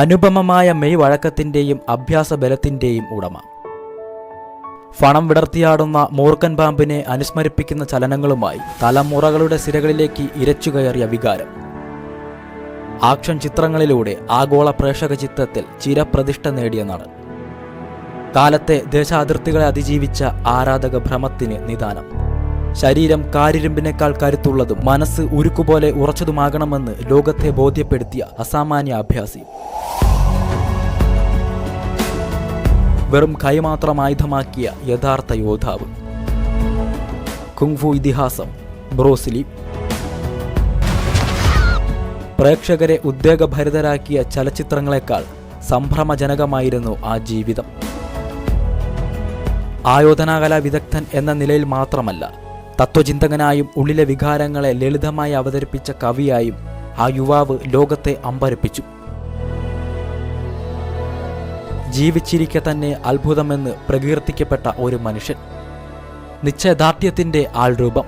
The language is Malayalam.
അനുപമമായ മെയ് വഴക്കത്തിൻ്റെയും അഭ്യാസബലത്തിൻ്റെയും ഉടമ. ഫണം വിടർത്തിയാടുന്ന മൂർഖൻ പാമ്പിനെ അനുസ്മരിപ്പിക്കുന്ന ചലനങ്ങളുമായി തലമുറകളുടെ സിരകളിലേക്ക് ഇരച്ചുകയറിയ വികാരം. ആക്ഷൻ ചിത്രങ്ങളിലൂടെ ആഗോള പ്രേക്ഷക ചിത്രത്തിൽ ചിരപ്രതിഷ്ഠ നേടിയ നടൻ. കാലത്തെ ദേശാതിർത്തികളെ അതിജീവിച്ച ആരാധക ഭ്രമത്തിന് നിദാനം. ശരീരം കാരിരുമ്പിനേക്കാൾ കരുത്തുള്ളതും മനസ്സ് ഉരുക്കുപോലെ ഉറച്ചതുമാകണമെന്ന് ലോകത്തെ ബോധ്യപ്പെടുത്തിയ അസാമാന്യ അഭ്യാസി. വെറും കൈമാത്രം ആയുധമാക്കിയ യഥാർത്ഥ യോദ്ധാവ്. കുങ്ഫു ഇതിഹാസം ബ്രൂസ് ലീ. പ്രേക്ഷകരെ ഉദ്വേഗഭരിതരാക്കിയ ചലച്ചിത്രങ്ങളെക്കാൾ സംഭ്രമജനകമായിരുന്നു ആ ജീവിതം. ആയോധനാകലാ വിദഗ്ധൻ എന്ന നിലയിൽ മാത്രമല്ല, തത്വചിന്തകനായും ഉള്ളിലെ വികാരങ്ങളെ ലളിതമായി അവതരിപ്പിച്ച കവിയായും ആ യുവാവ് ലോകത്തെ അമ്പരപ്പിച്ചു. ജീവിച്ചിരിക്കെ തന്നെ അത്ഭുതമെന്ന് പ്രകീർത്തിക്കപ്പെട്ട ഒരു മനുഷ്യൻ. നിശ്ചയദാർഢ്യത്തിൻ്റെ ആൾരൂപം.